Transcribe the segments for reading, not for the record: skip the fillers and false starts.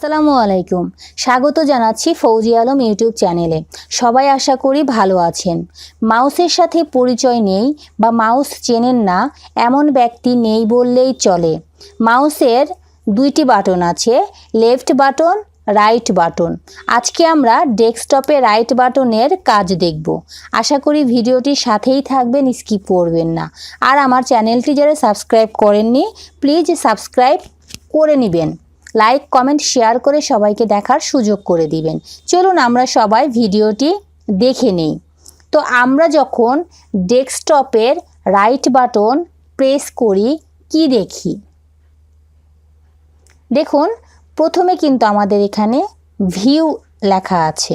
আসসালামু আলাইকুম। স্বাগত জানাচ্ছি ফৌজি আলম ইউটিউব চ্যানেলে। সবাই আশা করি ভালো আছেন। মাউসের সাথে পরিচয় নেই বা মাউস চেনেন না এমন ব্যক্তি নেই বললেই চলে। মাউসের দুইটি বাটন আছে, লেফট বাটন, রাইট বাটন। আজকে আমরা ডেস্কটপে রাইট বাটনের কাজ দেখব। আশা করি ভিডিওটির সাথেই থাকবেন, স্কিপ করবেন না। আর আমার চ্যানেলটি যারা সাবস্ক্রাইব করেননি প্লিজ সাবস্ক্রাইব করে নেবেন। লাইক, কমেন্ট, শেয়ার করে সবাইকে দেখার সুযোগ করে দিবেন। চলুন আমরা সবাই ভিডিওটি দেখে নেই। তো আমরা যখন ডেস্কটপের রাইট বাটন প্রেস করি কি দেখি? দেখুন, প্রথমে কিন্তু আমাদের এখানে ভিউ লেখা আছে।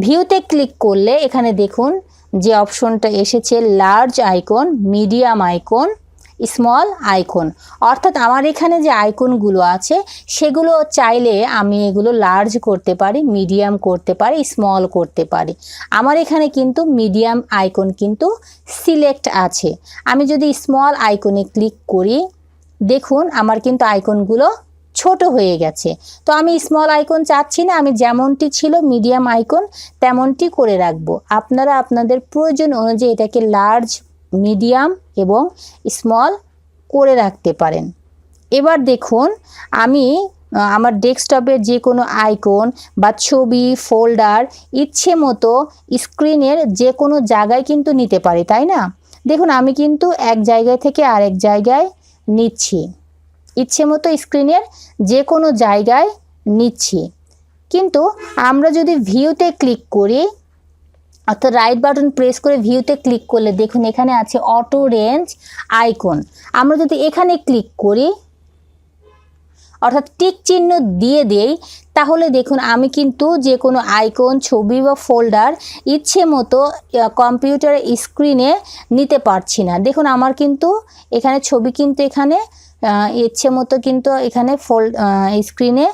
ভিউতে ক্লিক করলে এখানে দেখুন যে অপশনটা এসেছে large icon, medium icon, small icon. অর্থাৎ আমার এখানে যে আইকনগুলো আছে সেগুলো চাইলে আমি এগুলো লার্জ করতে পারি, মিডিয়াম করতে পারি, স্মল করতে পারি। আমার এখানে কিন্তু মিডিয়াম আইকন কিন্তু সিলেক্ট আছে। আমি যদি স্মল আইকনে ক্লিক করি দেখুন আমার কিন্তু আইকনগুলো ছোট হয়ে গেছে। তো আমি স্মল আইকন চাচ্ছি না, আমি যেমনটি ছিল মিডিয়াম আইকন তেমনটি করে রাখবো। আপনারা আপনাদের প্রয়োজন অনুযায়ী এটাকে লার্জ, মিডিয়াম এবং স্মল করে রাখতে পারেন। এবার দেখুন আমি আমার ডেস্কটপের যে কোনো আইকন বা ছবি, ফোল্ডার ইচ্ছে মতো স্ক্রিনের যে কোনো জায়গায় কিন্তু নিতে পারি, তাই না? দেখুন আমি কিন্তু এক জায়গায় থেকে আরেক জায়গায় নিচ্ছি, ইচ্ছে মতো স্ক্রিনের যে কোনো জায়গায় নিচ্ছি। কিন্তু আমরা যদি ভিউতে ক্লিক করি, অর্থাৎ রাইট বাটন প্রেস করে ভিউতে ক্লিক করলে দেখুন এখানে আছে অটো রেঞ্জ আইকন। আমরা যদি এখানে ক্লিক করি অর্থাৎ টিক চিহ্ন দিয়ে দেই তাহলে দেখুন আমি কিন্তু যে কোনো আইকন, ছবি বা ফোল্ডার ইচ্ছে মতো কম্পিউটারের স্ক্রিনে নিতে পারছি না। দেখুন আমার কিন্তু এখানে ছবি কিন্তু এখানে ইচ্ছে মতো কিন্তু এখানে স্ক্রিনে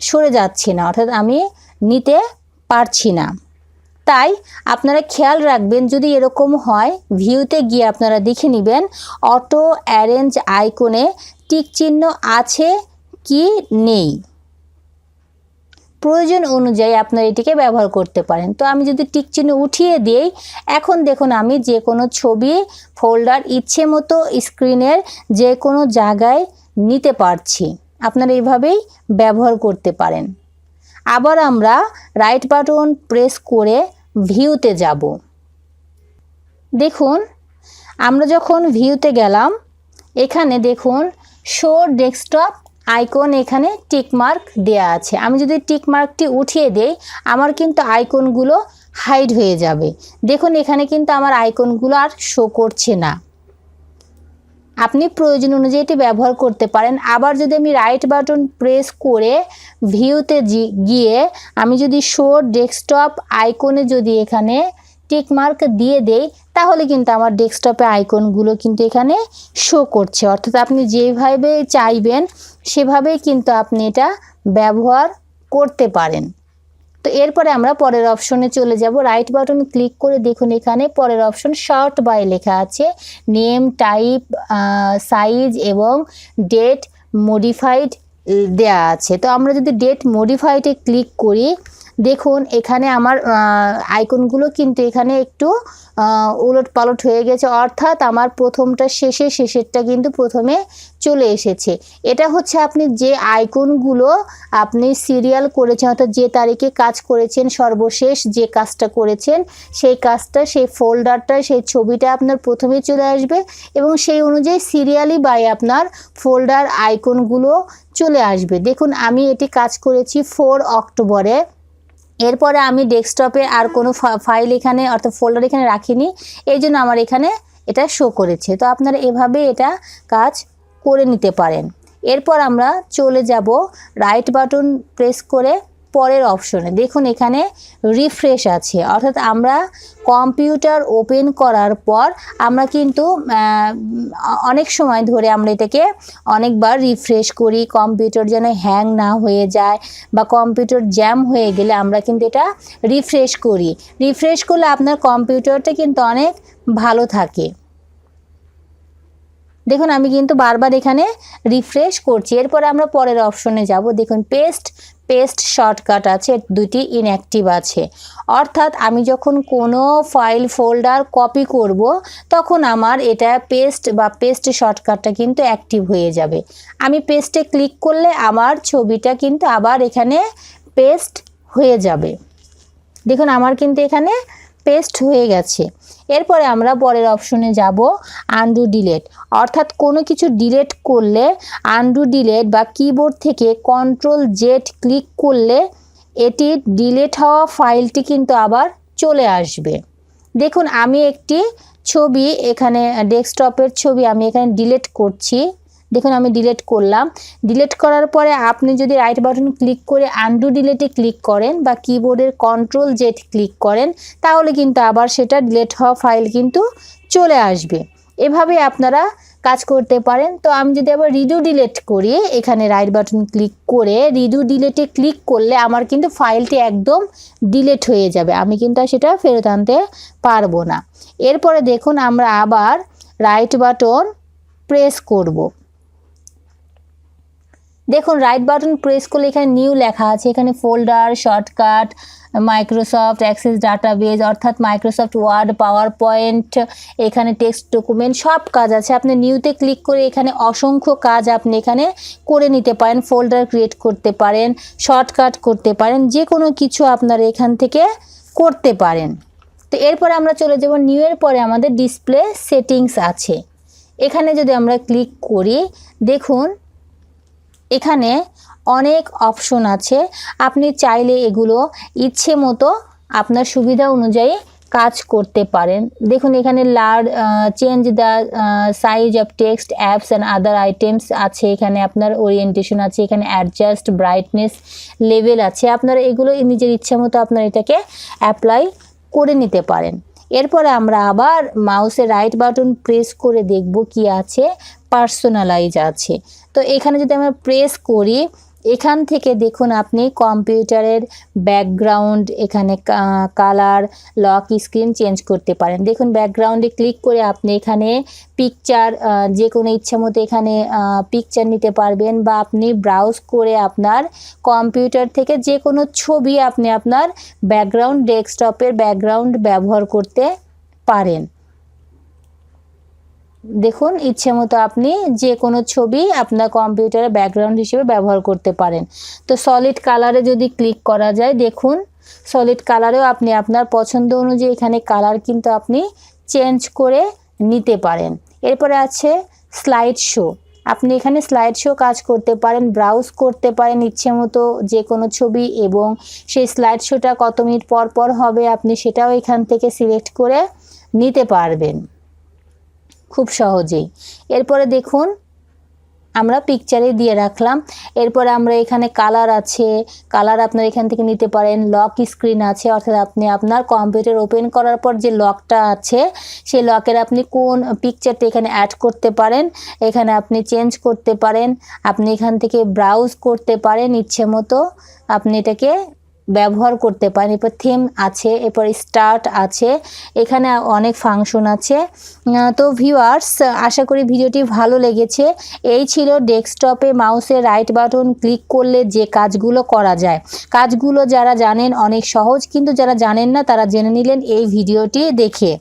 সরে যাচ্ছে না, অর্থাৎ আমি নিতে পারছি না। তাই আপনারা খেয়াল রাখবেন যদি এরকম হয় ভিউতে গিয়ে আপনারা দেখে নেবেন অটো অ্যারেঞ্জ আইকনে টিক চিহ্ন আছে কি নেই। প্রয়োজন অনুযায়ী আপনারা এটিকে ব্যবহার করতে পারেন। তো আমি যদি টিক চিহ্ন উঠিয়ে দিই এখন দেখুন আমি যে কোনো ছবি, ফোল্ডার ইচ্ছে মতো স্ক্রিনের যে কোনো জায়গায় নিতে পারছি। আপনারা এইভাবেই ব্যবহার করতে পারেন। আবার আমরা রাইট বাটন প্রেস করে ভিউতে যাব। দেখুন আমরা যখন ভিউতে গেলাম এখানে দেখুন শো ডেস্কটপ আইকন, এখানে টিক মার্ক দেয়া আছে। আমি যদি টিক মার্কটি উঠিয়ে দেই আমার কিন্তু আইকনগুলো হাইড হয়ে যাবে। দেখুন এখানে কিন্তু আমার আইকনগুলো আর শো করছে না। আপনি প্রয়োজন অনুযায়ী এটি ব্যবহার করতে পারেন। আবার যদি আমি রাইট বাটন প্রেস করে ভিউতে গিয়ে আমি যদি শো ডেস্কটপ আইকনে যদি এখানে টিক মার্ক দিয়ে দেই তাহলে কিন্তু আমার ডেস্কটপে আইকনগুলো কিন্তু এখানে শো করছে। অর্থাৎ আপনি যেভাবে চাইবেন সেভাবেই কিন্তু আপনি এটা ব্যবহার করতে পারেন। তো এরপরে আমরা পরের অপশনে চলে যাব। রাইট বাটন ক্লিক করে দেখুন এখানে পরের অপশন শর্ট বাই লেখা আছে। নেম, টাইপ, সাইজ এবং ডেট মডিফাইড দেয়া আছে। তো আমরা যদি ডেট মডিফাইডে ক্লিক করি দেখুন এখানে আমার আইকনগুলো কিন্তু এখানে একটু উলট পালট হয়ে গেছে, অর্থাৎ আমার প্রথমটা শেষে, শেষেরটা কিন্তু প্রথমে চলে এসেছে। এটা হচ্ছে আপনি যে আইকনগুলো আপনি সিরিয়াল করেছেন, অর্থাৎ যে তারিখে কাজ করেছেন, সর্বশেষ যে কাজটা করেছেন সেই কাজটা, সেই ফোল্ডারটা, সেই ছবিটা আপনার প্রথমে চলে আসবে এবং সেই অনুযায়ী সিরিয়ালি বাই আপনার ফোল্ডার আইকনগুলো চলে আসবে। দেখুন আমি এটি কাজ করেছি 4 অক্টোবরে। এরপরে আমি ডেস্কটপে আর কোনো ফাইল এখানে অর্থাৎ ফোল্ডার এখানে রাখিনি, এই জন্য আমার এখানে এটা শো করেছে। তো আপনারা এভাবে এটা কাজ করে নিতে পারেন। এরপর আমরা চলে যাব রাইট বাটন প্রেস করে পরের অপশনে। দেখুন এখানে রিফ্রেশ আছে, অর্থাৎ আমরা কম্পিউটার ওপেন করার পর আমরা কিন্তু অনেক সময় ধরে আমরা এটাকে অনেকবার রিফ্রেশ করি, কম্পিউটার যেন হ্যাং না হয়ে যায় বা কম্পিউটার জ্যাম হয়ে গেলে আমরা কিন্তু এটা রিফ্রেশ করি। রিফ্রেশ করলে আপনার কম্পিউটারটা কিন্তু অনেক ভালো থাকে। দেখুন আমি কিন্তু বারবার এখানে রিফ্রেশ করছি। এরপরে আমরা পরের অপশনে যাব। দেখুন পেস্ট শর্টকাট আছে, দুটি ইনঅ্যাক্টিভ আছে। অর্থাৎ আমি যখন কোনো ফাইল ফোল্ডার কপি করব তখন আমার এটা পেস্ট শর্টকাটটা কিন্তু অ্যাক্টিভ হয়ে যাবে। আমি পেস্টে ক্লিক করলে আমার ছবিটা কিন্তু আবার এখানে পেস্ট হয়ে যাবে। দেখুন আমার কিন্তু এখানে পেস্ট হয়ে গেছে। এরপরে আমরা পরের অপশনে যাব, আনডু ডিলেট। অর্থাৎ কোনো কিছু ডিলেট করলে আনডু ডিলেট বা কিবোর্ড থেকে Ctrl+Z ক্লিক করলে এটি ডিলেট হওয়া ফাইলটি কিন্তু আবার চলে আসবে। দেখুন আমি একটি ছবি এখানে ডেস্কটপের ছবি আমি এখানে ডিলেট করছি। দেখুন আমি ডিলেট করলাম। ডিলেট করার পরে আপনি যদি রাইট বাটন ক্লিক করে আনডু ডিলেটে ক্লিক করেন বা কিবোর্ডের Ctrl+Z ক্লিক করেন তাহলে কিন্তু আবার সেটা ডিলেট হওয়া ফাইল কিন্তু চলে আসবে। এভাবে আপনারা কাজ করতে পারেন। তো আমি যদি আবার রিডু ডিলেট করি, এখানে রাইট বাটন ক্লিক করে রিডু ডিলেটে ক্লিক করলে আমার কিন্তু ফাইলটি একদম ডিলেট হয়ে যাবে, আমি কিন্তু আর সেটা ফেরত আনতে পারবো না। এরপরে দেখুন আমরা আবার রাইট বাটন প্রেস করব। দেখুন রাইট বাটন প্রেস করলে এখানে নিউ লেখা আছে, এখানে folder, shortcut, Microsoft access database অর্থাৎ মাইক্রোসফট ওয়ার্ড, পাওয়ার পয়েন্ট, এখানে টেক্সট ডকুমেন্ট সব কাজ আছে। আপনি নিউতে ক্লিক করে এখানে অসংখ্য কাজ আপনি এখানে করে নিতে পারেন। ফোল্ডার ক্রিয়েট করতে পারেন, শর্টকাট করতে পারেন, যে কোনো কিছু আপনারা এখান থেকে করতে পারেন। তো এরপরে আমরা চলে যাব নিউ এর পরে আমাদের ডিসপ্লে সেটিংস আছে। এখানে যদি আমরা ক্লিক করি দেখুন এখানে অনেক অপশন আছে, আপনি চাইলে এগুলো ইচ্ছে মতো আপনার সুবিধা অনুযায়ী কাজ করতে পারেন। দেখুন এখানে change the size of text apps and other items আছে, এখানে আপনার ওরিয়েন্টেশন আছে, এখানে অ্যাডজাস্ট ব্রাইটনেস লেভেল আছে। আপনারা এগুলো নিজের ইচ্ছা মতো আপনারা এটাকে অ্যাপ্লাই করে নিতে পারেন। এরপরে আমরা আবার মাউসের রাইট বাটন প্রেস করে দেখব কি আছে, পার্সোনালাইজ আছে। তো এখানে যদি আমরা প্রেস করি এখান থেকে দেখুন আপনি কম্পিউটারের ব্যাকগ্রাউন্ড, এখানে কালার, লক স্ক্রিন চেঞ্জ করতে পারেন। দেখুন ব্যাকগ্রাউন্ডে ক্লিক করে আপনি এখানে পিকচার যে কোনো ইচ্ছা মতো এখানে পিকচার নিতে পারবেন, বা আপনি ব্রাউজ করে আপনার কম্পিউটার থেকে যে কোনো ছবি আপনি আপনার ব্যাকগ্রাউন্ড, ডেস্কটপের ব্যাকগ্রাউন্ড ব্যবহার করতে পারেন। দেখুন ইচ্ছে মতো আপনি যে কোনো ছবি আপনার কম্পিউটারে ব্যাকগ্রাউন্ড হিসেবে ব্যবহার করতে পারেন। তো সলিড কালারে যদি ক্লিক করা যায়, দেখুন সলিড কালারেও আপনি আপনার পছন্দ অনুযায়ী এখানে কালার কিন্তু আপনি চেঞ্জ করে নিতে পারেন। এরপরে আছে স্লাইড শো, আপনি এখানে স্লাইড শো কাজ করতে পারেন, ব্রাউজ করতে পারেন ইচ্ছে মতো যে কোনো ছবি, এবং সেই স্লাইড শোটা কত মিনিট পর পর হবে আপনি সেটাও এখান থেকে সিলেক্ট করে নিতে পারবেন খুব সহজেই। এরপরে দেখুন আমরা পিকচারে দিয়ে রাখলাম। এরপরে আমরা এখানে কালার আছে, কালার আপনার এখান থেকে নিতে পারেন। লক স্ক্রিন আছে, অর্থাৎ আপনি আপনার কম্পিউটার ওপেন করার পর যে লকটা আছে সেই লকের আপনি কোন পিকচারটা এখানে অ্যাড করতে পারেন, এখানে আপনি চেঞ্জ করতে পারেন। আপনি এখান থেকে ব্রাউজ করতে পারেন ইচ্ছে মতো, আপনি এটাকে ব্যবহার করতে পারেন। এরপর থিম আছে, এরপর স্টার্ট আছে, এখানে অনেক ফাংশন আছে। তো ভিউয়ার্স আশা করি ভিডিওটি ভালো লেগেছে। এই ছিল ডেস্কটপে মাউসের রাইট বাটন ক্লিক করলে যে কাজগুলো করা যায়। কাজগুলো যারা জানেন অনেক সহজ, কিন্তু যারা জানেন না তারা জেনে নিলেন এই ভিডিওটি দেখে।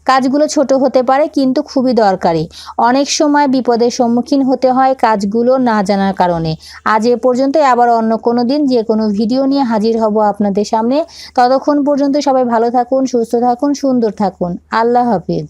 কাজগুলো ছোট হতে পারে কিন্তু খুবই দরকারি। অনেক সময় বিপদের সম্মুখীন হতে হয় কাজগুলো না জানার কারণে। আজ এ পর্যন্তই, আবার অন্য কোনো দিন যে কোনো ভিডিও নিয়ে হাজির হব আপনাদের সামনে। ততক্ষণ পর্যন্ত সবাই ভালো থাকুন, সুস্থ থাকুন, সুন্দর থাকুন। আল্লাহ হাফিজ।